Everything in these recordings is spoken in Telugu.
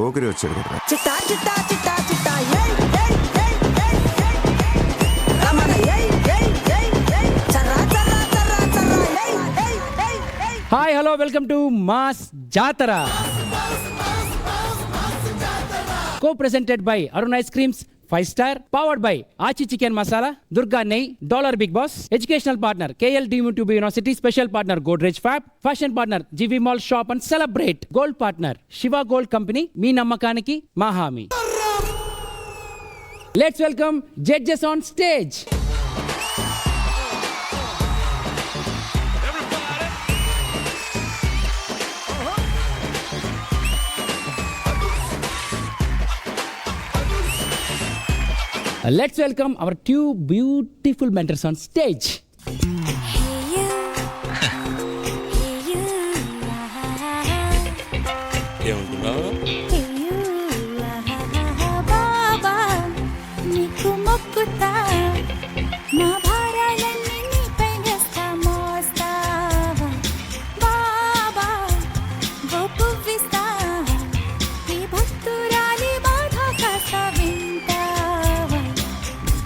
ఓకరి వచ్చాడు కదా. చిట్టా చిట్టా చిట్టా చిట్టా ఏయ్ ఏయ్ ఏయ్ ఏయ్ ఏయ్ రమణ ఏయ్ ఏయ్ ఏయ్ ఏయ్ చర్రా చర్రా చర్రా చర్రా ఏయ్ hey hey hey. Hi hello welcome to mass Jathara. Co presented by Arun ice creams 5 star, powered by Aachi chicken masala, Durga నెయ్, dollar big boss, educational partner KL DMTB university, special partner Godrej fab, fashion partner GV mall shop and celebrate, gold partner Shiva gold company, మీ నమ్మకానికి మా హామీ. Let's welcome judges on stage. Let's welcome our two beautiful mentors on stage.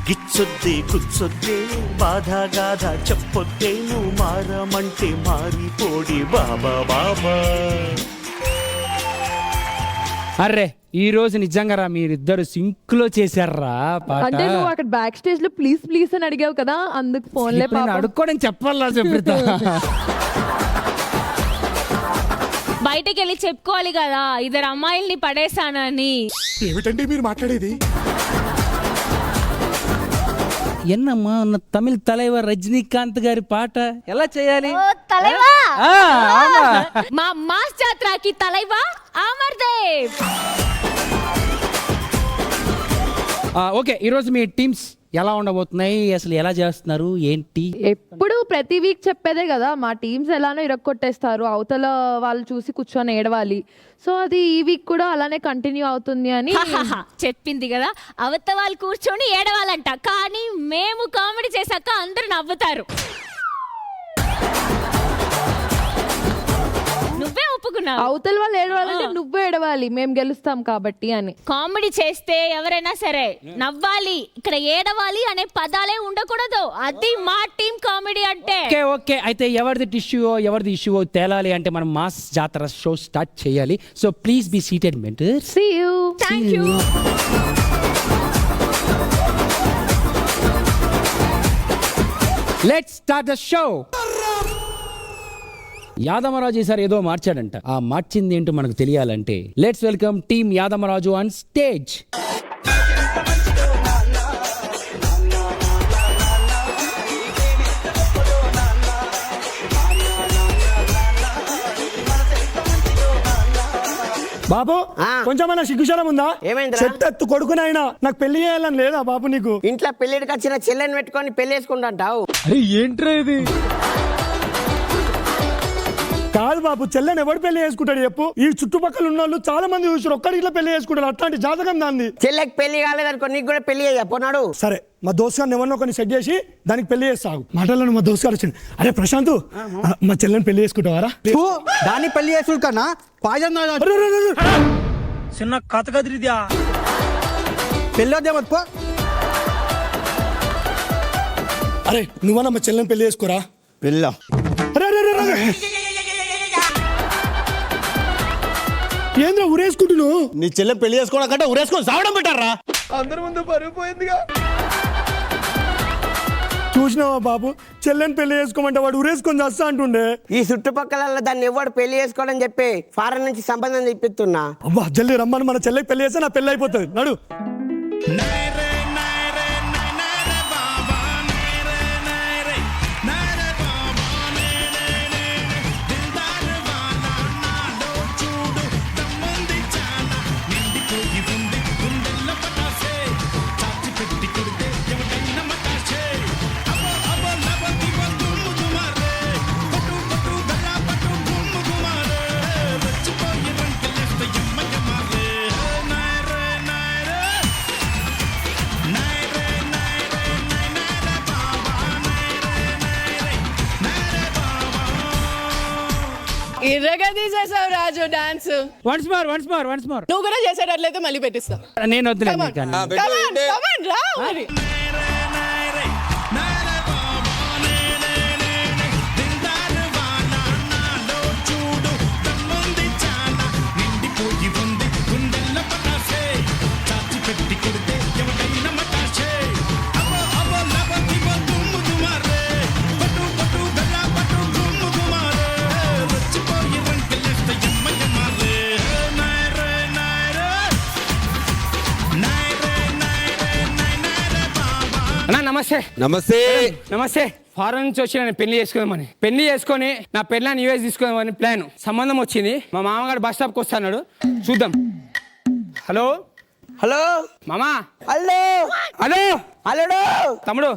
గిచ్చొద్దే కుచ్చొద్దే బాధ గాథ చెప్పొద్దే నువ్వు మారమంటే మారిపోడి బాబా బాబా. అర్రే ఈ రోజు నిజంగా రా మీరిద్దరు సింక్ లో చేశారా పాట. అంటే నువ్వు అక్కడ బ్యాక్ స్టేజ్ లో ప్లీజ్ ప్లీజ్ అని అడిగావు కదా, అందుకు ఫోన్ లే అడుక్కోవడం చెప్పాలా చెప్తా. బయటకి వెళ్ళి చెప్పుకోవాలి కదా ఇద్దరు అమ్మాయిల్ని పడేసానని. ఏమిటండి మీరు మాట్లాడేది? ఎన్నమ్మా ఉన్న తమిళ తలైవర్ రజనీకాంత్ గారి పాట ఎలా చేయాలి? మా మాస్ జాతరకి తలైవా అమర్దేవ్. ఓకే, ఈరోజు మీ టీమ్స్ ఎలా ఉండబోతున్నాయి, అసలు ఎలా చేస్తున్నారు ఏంటి? ఎప్పుడు ప్రతి వీక్ చెప్పేదే కదా, మా టీమ్స్ ఎలానో ఇరక్కొట్టేస్తారు, అవతల వాళ్ళు చూసి కూర్చొని ఏడవాలి. సో అది ఈ వీక్ కూడా అలానే కంటిన్యూ అవుతుంది అని చెప్పింది కదా, అవత వాళ్ళు కూర్చొని ఏడవాలంట, కానీ మేము కామెడీ చేశాక అందరూ నవ్వుతారు. నువ్వే ఒప్పుకున్నావు అవతల వాళ్ళు ఏడవాలంటే నువ్వే ఏడవాలి, మేము గెలుస్తాం కాబట్టి అని. కామెడీ చేస్తే ఎవరైనా సరే నవ్వాలి, ఇక్కడ ఏడవాలి అనే పదాలే ఉండకూడదు. అది మా టీం కామెడీ అంటే. ఓకే అయితే ఎవరిది టిష్యూ ఎవరిది ఇష్యూ తేలాలి అంటే మనం మాస్ జాతర షో స్టార్ట్ చేయాలి. So please be seated mentors. See you. Thank you. Let's start the show. Yadamaraju ఈసారి ఏదో మార్చాడంట, ఆ మార్చింది ఏంటో మనకు తెలియాలంటే let's welcome team Yadamaraju on stage. బాబు కొంచెమన్నా సిగ్గుశలం ఉందా? ఏమైందిరా? చెట్టెత్తు కొడుకునైనా నాకు పెళ్లి చేయాలని లేదా బాబు నీకు? ఇంట్లో పెళ్లిడికి వచ్చిన చెల్లెని పెట్టుకొని పెళ్లి చేసుకుంటాంటావు. ఏంట్రా ఇది? కాదు బాబు, చెల్లెని ఎవడు పెళ్లి చేసుకుంటాడు చెప్పు? ఈ చుట్టుపక్కల ఉన్న వాళ్ళు చాలా మంది చూసారు, ఒక్కడి ఇట్లా పెళ్లి చేసుకుంటారు. అట్లాంటి జాతకం దాన్ని. చెల్లెకి పెళ్లి కాలేదనుకో, నీకు కూడా పెళ్లి చెప్పన్నాడు. సరే, మా దోస్తు గారిని ఎవరినో కొన్ని సెట్ చేసి దానికి పెళ్లి చేస్తావు. మాటలను మా దోస్తు గారు వచ్చింది, అరే ప్రశాంత్ మా చెల్లెని పెళ్లి చేసుకుంటావారా? దాన్ని పెళ్లి చేసుకున్నా చిన్న కథ కదిరిద్యా పెళ్ళొద్దే మొత్తం. అరే నువ్వన్నా మా చెల్లెని పెళ్లి చేసుకోరా? పెళ్ళాం ఏంద్రా ఊరేసుకుంటున్నావు? నీ చెల్లె పెళ్లి చేసుకోవడం కంటే ఊరేసుకొని సావడం పెట్టారా? అందరి ముందు పరుగు పోయిందిగా. చూసినావా బాబు, చెల్లెని పెళ్లి చేసుకోమంటే వాడు ఊరేసుకొని వస్తా అంటుండే. ఈ చుట్టుపక్కల దాన్ని ఎవడు పెళ్లి చేసుకోవడం చెప్పి ఫారెన్ నుంచి సంబంధం తెప్పిస్తున్నా. అబ్బా జల్దీ రమ్మని, మన చెల్లెకి పెళ్లి చేస్తే నా పెళ్లి అయిపోతుంది. నడు. ఇరగదీసేసావు రాజు డాన్స్. వన్స్ మోర్ నువ్వు కూడా చేసేటట్లయితే మళ్ళీ పెట్టిస్తా. నేను వద్దులే Come on. కానీ. Come on, రా మరి. అన్నా నమస్తే. నమస్తే. నమస్తే. ఫారెన్ నుంచి వచ్చి నేను పెళ్లి చేసుకొని నా పెళ్ళాన్ని యూఎస్ తీసుకుందామని ప్లాన్. సంబంధం వచ్చింది. మా మామగారు బస్ స్టాప్కి వస్తున్నాడు, చూద్దాం. హలో హలో మామా. హలో హలో హలో తమ్ముడు.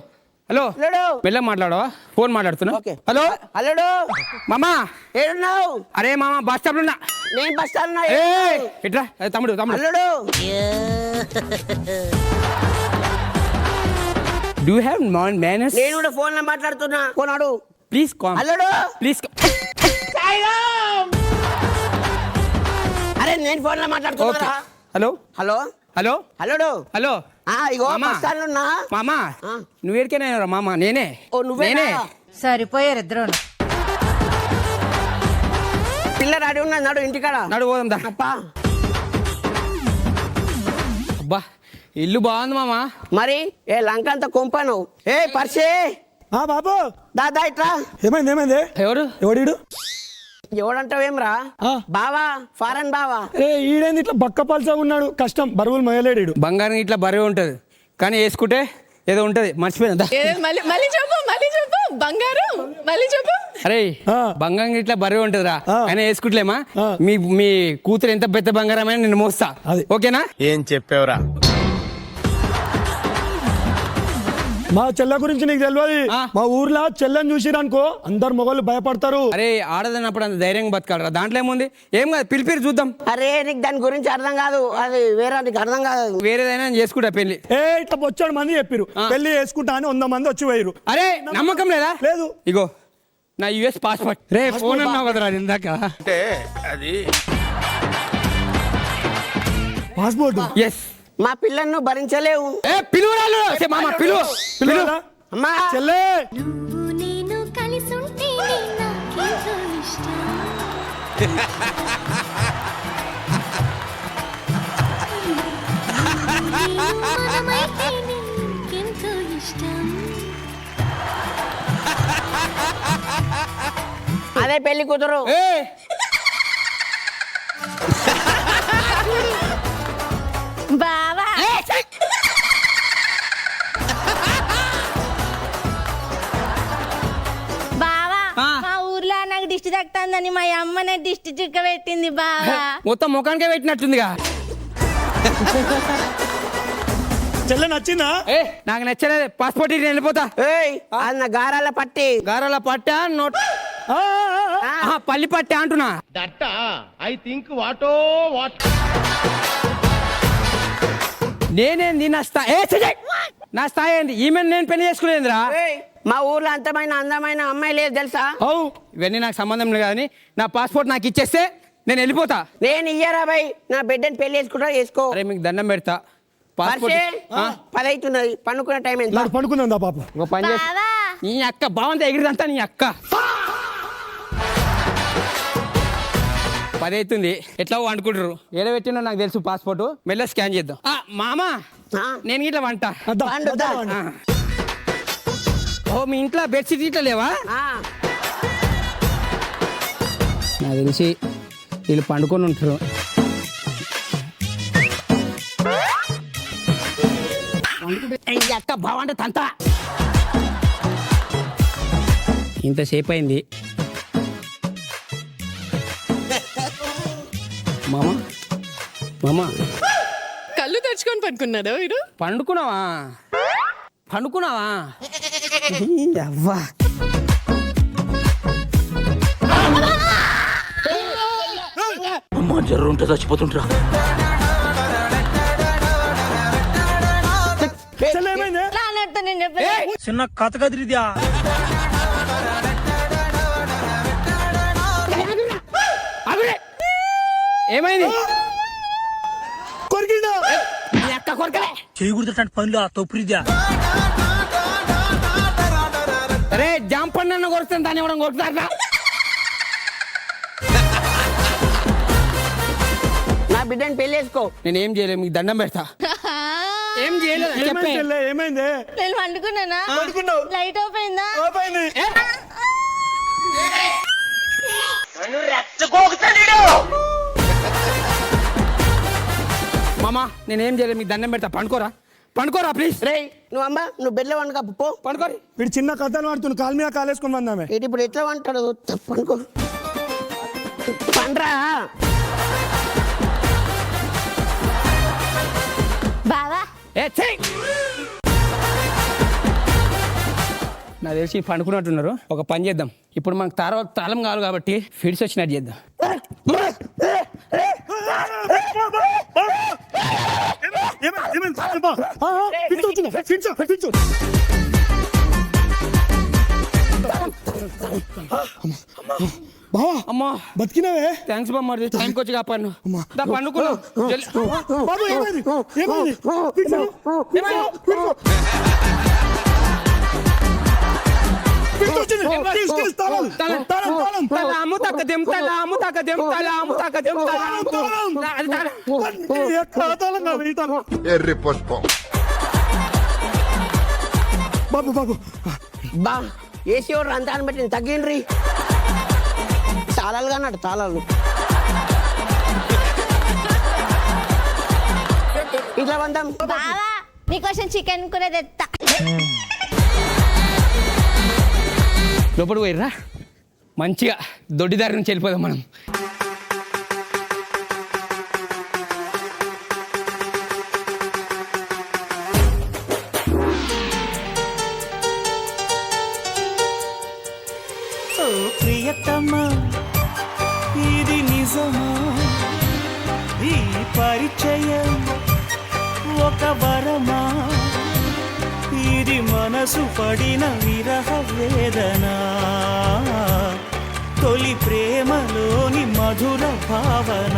హలో హలో మెల్ల మాట్లాడవా? ఫోన్ మాట్లాడుతున్నా. ఓకే. హలో హలో మామా. ఏడున్నావు? అరే మామా బస్ స్టాప్ లో ఉన్నా. నేను బస్ స్టాండ్ ఇట్రా. తమ్ముడు hello do have non manners? నేను కూడా ఫోన్ లో మాట్లాడుతున్నా. ఫోన్ అడు. Please calm. Hello please. అరే నేను ఫోన్ లో మాట్లాడుతున్నా. Hello hello hello hello hello ఇగో మామా. బస్ స్టాండ్ ఉన్నా. మామా ఆ. నువ్వేడికైనా మామా. నేనే. ఓ నువ్వేనా? సరిపోయారు ఇద్దరు. పిల్ల రెడీ ఉన్నా నడు ఇంటికాడ. నడు పోదాం దా. అప్పా అబ్బా ఇల్లు బాగుంది మామా. మరి ఏ లంక అంత కొంపను. ఏ పర్సే బాబు దాదా ఇట్రా. ఏమైంది ఎవడు? ఎవడంటావేమ్రా? బావా, ఫారెన్ బావా. ఈడేంది ఇట్లా బక్క పల్సా ఉన్నాడు? కష్టం, బరువులు మోయలేడు. బంగారం ఇట్లా బరువు ఉంటది కానీ వేసుకుంటే ఏదో ఉంటది. మర్చిపోయిందా? మళ్ళీ చెప్పు బంగారు. మళ్ళీ చెప్పు. అరే ఆ. బంగారం ఇట్లా బరువు ఉంటదిరా. ఆ. అయినా వేసుకుంటలేమా? ఆ. మీ కూతురు ఎంత పెద్ద బంగారం అయినా నేను మోస్తా. అది. ఓకేనా? ఏం చెప్పావురా? మా చెల్ల గురించి నీకు తెలియదు. ఆ. మా ఊర్లో చెల్లని చూసిరనుకో అందరు మొగలు భయపడతారు. అరే ఆడదన్నప్పుడు అంత ధైర్యంగా బతకాలరా. దాంట్లో ఏముంది? ఏం కాదు, పిలిపిరి చూద్దాం. అరే నీకు దాని గురించి అర్థం కాదు. అది వేరే నీకు అర్థం కాదు. వేరేదైనా నేను చేసుకుంటా పెళ్లి. ఇట్లా బొచ్చాడు మంది చెప్పిరు ఆ. పెళ్లి చేసుకుంటా అని 100 మంది వచ్చి పోయిరు. అరే నమ్మకం లేదా? లేదు. ఇగో నా యుఎస్ పాస్పోర్ట్. రే ఫోన్ అన్నావు కదరా ఇందాక. అంటే అది పాస్పోర్ట్ ఎస్. మా పిల్లలను భరించలేవు. పిలువరాలు మామ. పిలువ. అమ్మా చెల్లే నేను కలిసుంటే నాకెంతో ఇష్టం. మనమైతే నీకెంతో ఇష్టం. అదే పెళ్లి కూతురు. బావా బావా మా ఊర్లో నాకు దిష్టి తగ్గుతుందని మా అమ్మనే దిష్టి చుక్క పెట్టింది బావా. మొత్తం ముఖానికే పెట్టినట్టుందిగా. చెల్లె నచ్చిందా? నాకు నచ్చలేదు. పాస్పోర్ట్ ఇటు వెళ్ళిపోతా. అన్న గారాల పట్టి. గారాల పట్ట నోట్ పల్లి పట్ట అంటున్నా. నేనేంది నా స్థాయి? నా స్థాయి ఏంది? ఈమె నేను పెళ్లి చేసుకునేదిరా. మా ఊర్లో అందమైన అమ్మాయి లేదు తెలుసా? ఇవన్నీ నాకు సంబంధం లేదు కానీ నా పాస్పోర్ట్ నాకు ఇచ్చేస్తే నేను వెళ్ళిపోతా. నేను ఇయ్యరా బాయ్. నా బిడ్డని పెళ్లి చేసుకుంటా చేసుకో. అరే మీకు దండం పెడతా. పాస్పోర్ట్ 10 అవుతున్నది. పండుకునే టైం ఎంత? పండుకుందా పాప? ఒక పని చేసి నీ అక్క బాగుంది ఎగిరిదంతా నీ అక్క. 10 అవుతుంది. ఎట్లా వండుకుంటారు? ఏడబెట్టినా నాకు తెలుసు. పాస్పోర్ట్ మెల్ల స్కాన్ చేద్దాం. మామా నేను ఇట్లా వంట. ఓ మీ ఇంట్లో బెడ్షీట్ ఇట్లా లేవా? నాకు తెలిసి వీళ్ళు పండుకొని ఉంటారు. అక్క బాగుంటే తంత ఇంతసేపు అయింది. మామ మామ కళ్ళు తెచ్చుకొని పడుకున్నాడు వీడు. పండుకున్నావా? అవ్వా జర్రు ఉంటే చచ్చిపోతుంటా. చెల్లె ఏమైంది? చిన్న కథ కదిరిద్యా. ఏమైంది? కొరికిండా నీ అక్క కొరకలే. చేయకూడదు పనులు ఆ తొప్పురిద్యా. అరే జాంపండు అన్న కొడుతాను, దాన్ని ఇవ్వడం కొడుతారా? నా బిడ్డని పెళ్లి చేసుకో. నేను ఏం చేయలేదు, మీకు దండం పెడతా. ఏం చేయలేదు చెప్పే. ఏమైంది చెల్లె? ఏమైంది? నేను వండుకున్నానా? పడుకున్నావు. లైట్ ఆఫ్ అయిందా? ఓపైంది. మామా నేనేం చేయలేదు, మీకు దండం పెడతా. పండుకోరా, పండుకోరా ప్లీజ్. రే నువ్వు అమ్మ నువ్వు బెడ్లో వండుక పో. పండుకోరి. వీడు చిన్న కథలు ఆడుతున్న కాలు మీద కాలేసుకొని వందామే. ఇటు ఇప్పుడు ఎట్లా వంటాడు? పనుకో పండ్రా. బావా ఏ చెయ్. నాకు తెలిసి పండుకున్నట్టున్నారు. ఒక పని చేద్దాం, ఇప్పుడు మనకు తాళం కావాలి కాబట్టి ఫిడ్స్ వచ్చినట్టు చేద్దాం. బావా అమ్మా బతికినావే. థ్యాంక్స్ బామ్మ, టైంకి వచ్చి కాపాడు. పండుకున్నావు. బాబు ఏమైంది? ఏమైంది? ఎర్రి పుష్పం. బాబు బాబు బా ఏసీ వాడు రంతాన్ని పెట్టి తగ్గిండ్రి. తాళాలు కన్నాడు తాళాలు. ఇట్లా వందాం. బావా నీకోసం చికెన్ కూడా తెత్తా. లోపల పోయిర్రా, మంచిగా దొడ్డిదారి నుంచి వెళ్ళిపోదాం మనం. ప్రియతమా ఇది నిజమా? ఈ పరిచయం ఒక వరమా? ఇది మనసు పడిన విరహ వేదన, తొలి ప్రేమలోని మధుర భావన.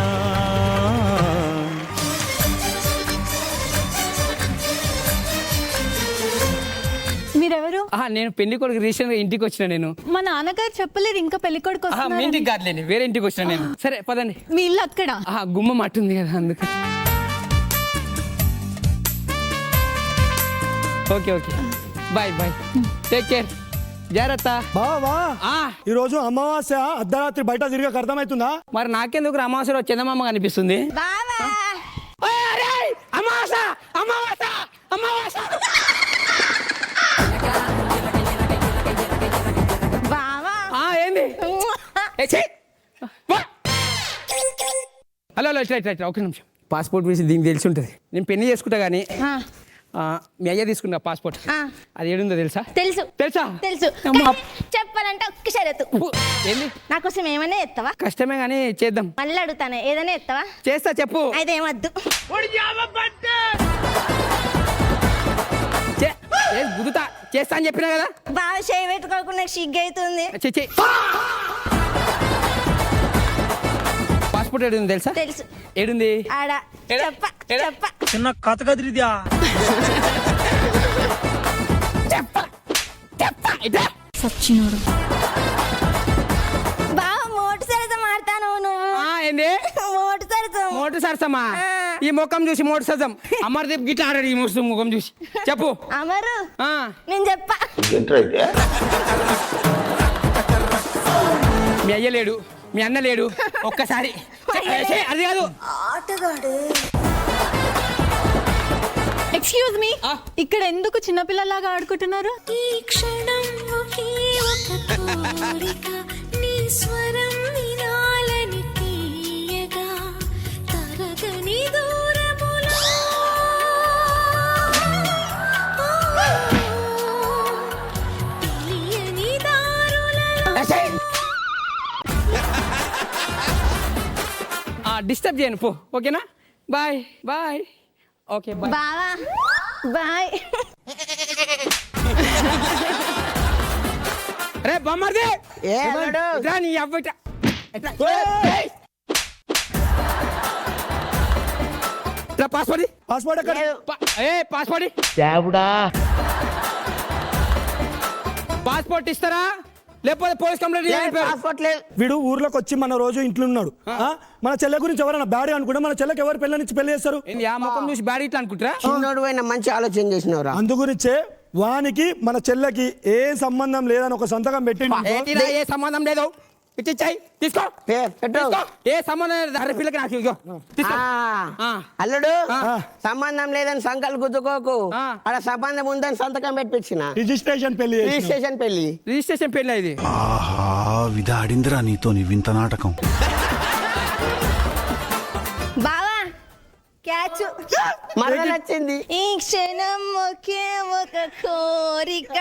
మీరెవరు? నేను పెళ్లి కొడుకు రీసెంట్ గా ఇంటికి వచ్చిన. నేను మా నాన్నగారు చెప్పలేరు ఇంకా పెళ్లి కొడుకు మీ ఇంటికి కాదులేండి, వేరే ఇంటికి వచ్చిన నేను. సరే పదండి. మీ ఇల్లు అక్కడ. గుమ్మం అట్టుంది కదా అందుకు. Okay okay bye bye, take care, జాగ్రత్త. బావా ఈ రోజు అమావాస్య, అర్ధరాత్రి బయట తిరిగి అర్థమవుతుందా? మరి నాకెందుకు అమావాస్యలో చందమామ కనిపిస్తుంది? బావా అమావాస అమావాస అమావాస. బావా ఏంది? హలో హలో రైట్ ఒక నిమిషం. పాస్పోర్ట్ విషయం దీనికి తెలిసి ఉంటుంది. నేను పెళ్లి చేసుకుంటా కానీ మీ అయ్యా తీసుకున్నా పాస్పోర్ట్. అది ఏడుందో తెలుసా? తెలుసు తెలుసా? తెలుసు. చెప్పాలంటే ఒక్క షరతు. ఏంది? నా కోసం ఏమైనా ఎత్తవా? కష్టమే కానీ చేద్దాం. మళ్ళీ అడుగుతానే, ఏదైనా ఎత్తవా? చేస్తా, చెప్పు. అయితే ఏమద్దు. గుద్దుతా, చేస్తా అని చెప్పినా కదా. బాగా చేయి పెట్టుకోకుండా సిగ్గు అవుతుంది. పాస్పోర్ట్ ఏడుంది తెలుసా? తెలుసు. ఏడుంది? ఆడ చెప్ప చెప్ప చిన్న కథ కదిరిద్యా. సచ్చినోడు. బాగా మోటు సరిత మాడతాను నువ్వు. ఏంది? మోటు సరిత. మోటు సరసమా? ఈ ముఖం చూసి మోటు సజం. అమర్దీప్ గిట్లా ఆడాడు ఈ ముఖం చూసి. చెప్పు. అమరు నేను చెప్ప. మీ అయ్య లేడు, మీ అన్న లేడు, ఒక్కసారి అది కాదు. ఎక్స్క్యూజ్ మీ, ఇక్కడ ఎందుకు చిన్నపిల్లలాగా ఆడుకుంటున్నారు? ఈ క్షణం ఒకే ఒక కోరిక, నీ స్వరం వినాలని తీయగా, తరగని దూరములో తెలియని దారులలో. డిస్టర్బ్ చేయను పో, ఓకేనా? Bye bye. Okay bye. బావా బాయ్. రే బామ్మర్ది, ఏ నీ అవ్వట పాస్పోర్ట్ పాస్పోర్ట్ ఎక్కడ పాస్పోర్ట్ పాస్పోర్ట్ ఇస్తారా లేకపోతే పోలీస్ కంప్లైంట్ పాస్పోర్ట్ లేదు. వీడు ఊర్లోకి వచ్చి మన రోజు ఇంట్లో ఉన్నాడు మన చెల్లె గురించి ఎవరైనా బ్యాడ్ అనుకుంటే మన చెల్లెకి ఎవరు పెళ్ళనిచ్చి పెళ్లి చేస్తారు ఆ ముఖం చూసి బ్యాడ్ ఇట్లా అనుకుంటారా చిన్నోడు పోయిన మంచి ఆలోచన చేసినవరా. అందు గురించే వానికి మన చెల్లెకి ఏ సంబంధం లేదని ఒక సంతకం పెట్టిండు. ఏ సంబంధం లేదు ఇచ్చాయి తీసుకో పెట్టు. ఏ సంబంధం లేదు అరే పిల్లకి నాకు ఇగో తీసుకో అల్లుడు సంబంధం లేదని సంకలు గుద్దుకోకు. అక్కడ సంబంధం ఉందని సంతకం పెట్టించిన రిజిస్ట్రేషన్ పెళ్లి చేసినావు. రిజిస్ట్రేషన్ పెళ్లి. రిజిస్ట్రేషన్ పెళ్ళి ఇది ఆహా విధాడిందిరా నీతో నీ వింత నాటకం. బావా క్యాచ్ మరణ వచ్చింది. ఈ క్షణం ఒకే ఒక కోరిక.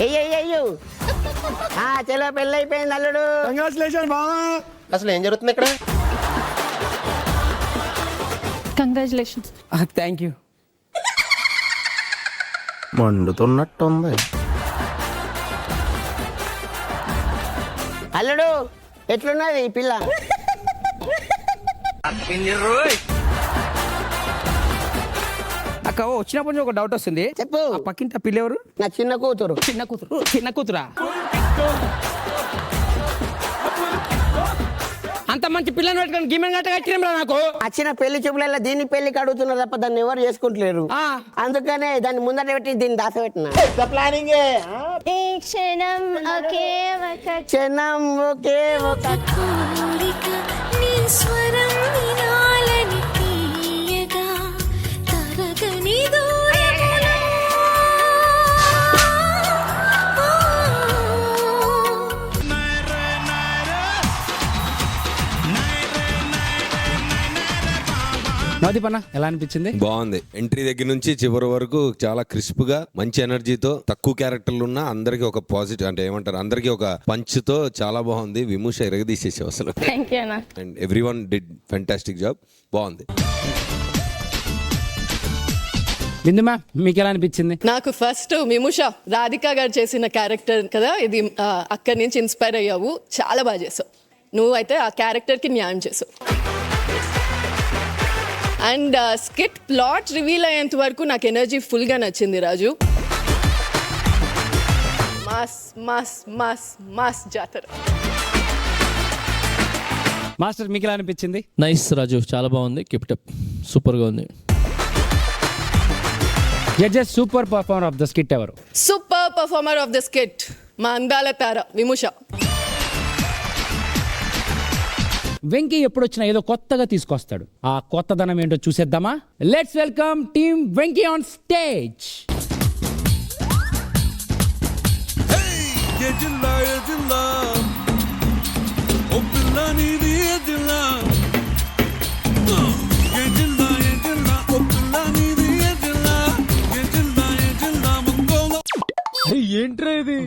అయ్యో చెల్ల పెళ్ళి అయిపోయింది అల్లుడు. కంగ్రాచులేషన్ బావా. అసలు ఏం జరుగుతుంది ఇక్కడ? కంగ్రాచులేషన్స్. Thank you. మండుతున్నట్టుంది. అల్లుడు ఎట్లున్నది ఈ పిల్ల? అక్క వచ్చినప్పుడు ఒక డౌట్ వస్తుంది. చెప్పు. ఆ పక్కింటి పిల్ల ఎవరు? నా చిన్న కూతురు. చిన్న కూతురా? అంత మంచి పిల్లని పెట్టుకొని గిమ్మెన్ గట్ట కట్టిన నాకు వచ్చిన పెళ్లి చూపులలో దీన్ని పెళ్లికి అడుగుతున్నారు తప్ప దాన్ని ఎవరు చేసుకుంటలేరు. అందుకనే దాన్ని ముందట పెట్టి దీన్ని దాసపెట్టిన. ప్లానింగ్ ఈ క్షణం ఒకే ఒక క్షణం ఒకే ఒక కోరిక. నీ స్వరం వినాలని తీయగా తరగని దూరములో. నవదీపన్న ఎలా అనిపించింది? బాగుంది. ఎంట్రీ దగ్గర నుంచి చివరి వరకు చాలా క్రిస్ప్ గా మంచి ఎనర్జీతో తక్కువ క్యారెక్టర్లు ఉన్న అందరికి ఒక పాజిటివ్ అంటే ఏమంటారు అందరికి ఒక పంచ్ తో చాలా బాగుంది. విమూష ఎరగదీసేసావు అసలు. And everyone did fantastic job. బాగుంది. బిందు మ్యామ్ మీకు ఎలా అనిపించింది? నాకు ఫస్ట్ మిముష రాధిక గారు చేసిన క్యారెక్టర్ కదా ఇది, అక్కడి నుంచి ఇన్స్పైర్ అయ్యావు. చాలా బాగా చేసావు. నువ్వు అయితే ఆ క్యారెక్టర్కి న్యాయం చేసావు. అండ్ స్కిట్ ప్లాట్ రివీల్ అయ్యేంత వరకు నాకు ఎనర్జీ ఫుల్గా నచ్చింది రాజు. మాస్ మాస్ మాస్ మాస్ జాతర. మాస్టర్ మీకు ఎలా అనిపించింది? నైస్ రాజు, చాలా బాగుంది. కీప్ ఇట్ అప్, సూపర్గా ఉంది. Judges super performer of the skit ఎవరు? Super performer of the skit మా అందాల తార విముష. వెంకీ ఎప్పుడొచ్చినా ఏదో కొత్తగా తీసుకొస్తాడు. ఆ కొత్తదనం ఏంటో చూసేద్దామా? Let's welcome team Venky on stage. ఏంట్రా ఇది?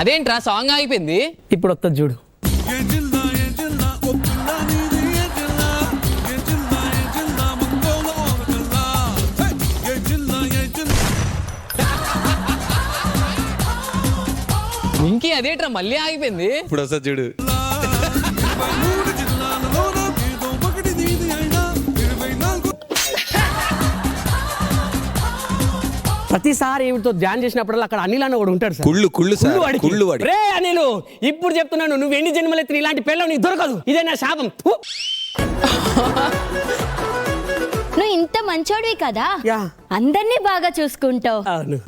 అదేంట్రా సాంగ్ ఆగిపోయింది? ఇప్పుడు వస్తుంది చూడు. ఇంకే అదేంట్రా మళ్ళీ ఆగిపోయింది? ఇప్పుడు వస్తా చూడు. ప్రతిసారి ఏమిటో ధ్యానం చేసినప్పుడు అక్కడ అనిల్ అన్న కూడా ఉంటాడు సార్. కుళ్ళు వాడి. రే అనిల్, ఇప్పుడు చెప్తున్నాను, నువ్వు ఎన్ని జన్మలెత్తిన ఇలాంటి పిల్లలు నీకు దొరకదు. ఇదే నా శాపం. నువ్వు ఇంత మంచోడివి కదా, అందరినీ బాగా చూసుకుంటావు.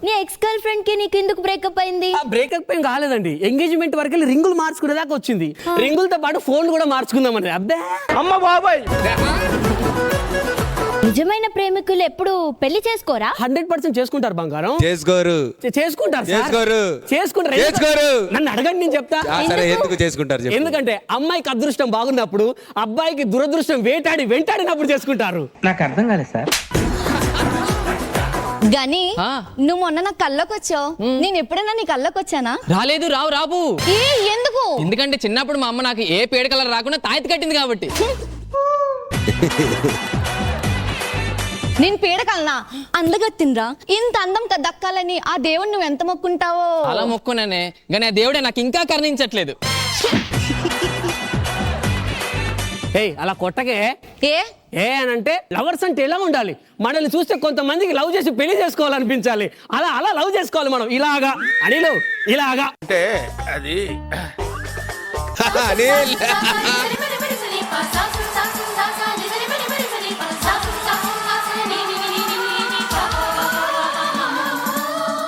నీ ఎక్స్ గర్ల్ ఫ్రెండ్ కి నీకు ఎందుకు బ్రేకప్ అయింది? బ్రేకప్ ఏం కాలేదండి, ఎంగేజ్మెంట్ వరకు రింగులు మార్చుకునే దాకా వచ్చింది. రింగులతో పాటు ఫోన్ కూడా మార్చుకుందామని. అబ్బే అమ్మ బాబాయ్. నిజమైన ప్రేమికులు ఎప్పుడు పెళ్లి చేసుకోరా? 100% చేసుకుంటారు బంగారం. చేసుకుంటారు. నన్ను అడగండి, నేను చెప్తా. ఎందుకంటే అమ్మాయికి అదృష్టం బాగున్నప్పుడు అబ్బాయికి దురదృష్టం వెంటాడినప్పుడు చేసుకుంటారు. నాకు అర్థం కాలేదు సార్. గాని నువ్వు మొన్న నా కళ్ళకి వచ్చావు, నేను ఎప్పుడైనా నీ కళ్ళకి వచ్చానా? రాలేదు. రాబు. ఎందుకు? ఎందుకంటే చిన్నప్పుడు మా అమ్మ నాకు ఏ పేడ కలర్ రాకుండా తాయితీ కట్టింది కాబట్టి. నేను పీడకలనా? అందగత్తిండ్రా. ఇంత అందం దక్కాలని ఆ దేవుడు నువ్వు ఎంత మొక్కుంటావో. అలా మొక్కున్నానే, కానీ ఆ దేవుడే నాకు ఇంకా కరుణించట్లేదు. ఏయ్ అలా కొట్టకే. ఏ అని అంటే లవర్స్ అంటే ఎలా ఉండాలి? మనల్ని చూస్తే కొంతమందికి లవ్ చేసి పెళ్లి చేసుకోవాలనిపించాలి. అలా అలా లవ్ చేసుకోవాలి మనం. ఇలాగా అనిలు ఇలాగా అంటే అది అనిల్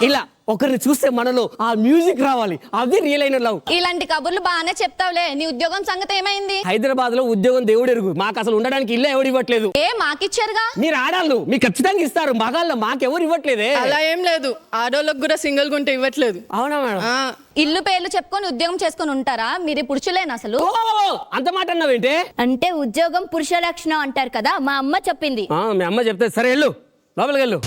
ఇలా ఒకరిని చూస్తే మనలో ఆ మ్యూజిక్ రావాలి. అది రియల్ అయిన లవ్. ఇలాంటి కబుర్లు బాగానే చెప్తావులే. నీ ఉద్యోగం సంగతి ఏమైంది? హైదరాబాద్ లో ఉద్యోగం దేవుడు ఎరుగు. మాకు అసలు ఉండడానికి ఇల్లు ఎవరు ఇవ్వట్లేదు. ఏ మాకిచ్చారుగా. మీరు ఆడాళ్ళు మీకు ఖచ్చితంగా ఇస్తారు. మగాళ్ళు మాకెవరు ఇవ్వట్లేదే. అలా ఏం లేదు, ఆడోళ్ళకి కూడా సింగిల్ గుంటే ఇవ్వట్లేదు. అవునా మేడం? ఇల్లు పేర్లు చెప్పుకొని ఉద్యోగం చేసుకొని ఉంటారా? మీరు పురుషులేనా అసలు? అంత మాట అన్నావేంటే? అంటే ఉద్యోగం పురుష లక్షణం అంటారు కదా, మా అమ్మ చెప్పింది. మీ అమ్మ చెప్తే సరే వెళ్ళు, లోపలికి వెళ్ళు.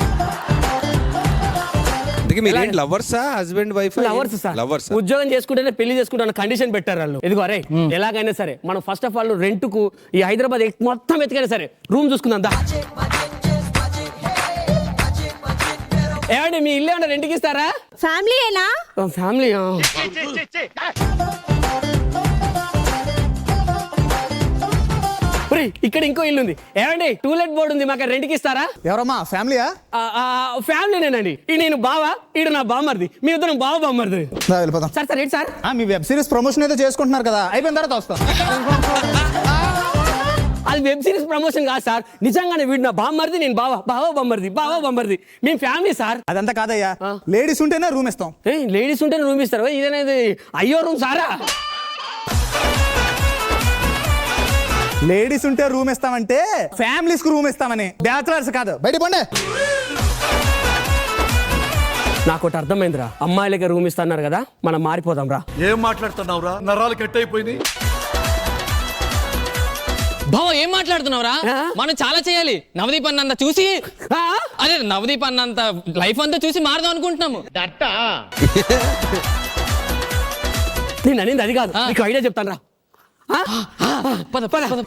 మీరేంటి లవర్సా, హస్బెండ్ వైఫ్? లవర్స్. ఉద్యోగం చేసుకుంటేనే పెళ్లి చేసుకుంటాను కండిషన్ పెట్టారు వాళ్ళు. ఎదుగో అరే ఎలాగైనా సరే మనం ఫస్ట్ ఆఫ్ ఆల్ రెంట్ కు ఈ హైదరాబాద్ మొత్తం ఎత్తుకైనా సరే రూమ్ చూసుకుందాం. ఏమండి మీ ఇల్లు ఏమన్నా రెంట్కి ఇస్తారా? ఫ్యామిలీయేనా? ఫ్యామిలీ. ఇక్కడ ఇంకో ఇల్లు ఉంది. ఏమండి టూలెట్ బోర్డు ఉంది, మాకు రెంట్కి ఇస్తారా? ఎవరమ్మా ఫ్యామిలీయా? ఫ్యామిలీనేనండి. నేను బావ, ఈడు నా బామ్మర్ది. మీ ఇద్దరం బావ బామ్మర్ది. వెళ్ళిపోతాం సార్. సార్ ఏంటి సార్? మీ వెబ్ సిరీస్ ప్రమోషన్ అయితే చేసుకుంటున్నారు కదా, అయిపోయిన తర్వాత వస్తాం. అది వెబ్ సిరీస్ ప్రమోషన్ కాదు సార్, నిజంగానే వీడు నా బామ్మర్ది, నేను బావ బామ్మర్ది. మేము ఫ్యామిలీ సార్. అదంతా కాదయ్యా, లేడీస్ ఉంటేనే రూమ్ ఇస్తాం. లేడీస్ ఉంటేనే రూమ్ ఇస్తారు? ఇదేనేది అయ్యో రూమ్ సారా? లేడీస్ ఉంటే రూమ్ ఇస్తామంటే ఫ్యామిలీస్ కు రూమ్ ఇస్తామని, బ్యాచులర్స్ కాదు. బయట పండే. నాకు ఒకటి అర్థమైందిరా, అమ్మాయిలకి రూమ్ ఇస్తున్నారు కదా, మనం మారిపోదాం రా. ఏం మాట్లాడుతున్నావురా? నరాలు కట్ అయిపోయింది. బావ ఏం మాట్లాడుతున్నావురా? మనం చాలా చేయాలి. నవదీప్ అన్నంత చూసి అదే నవదీప్ అన్నంత లైఫ్ అంతా చూసి మారదాం అనుకుంటున్నాము. నేను అనేది అది కాదు, నీకు ఐడియా చెప్తాను రా. పద పద పద.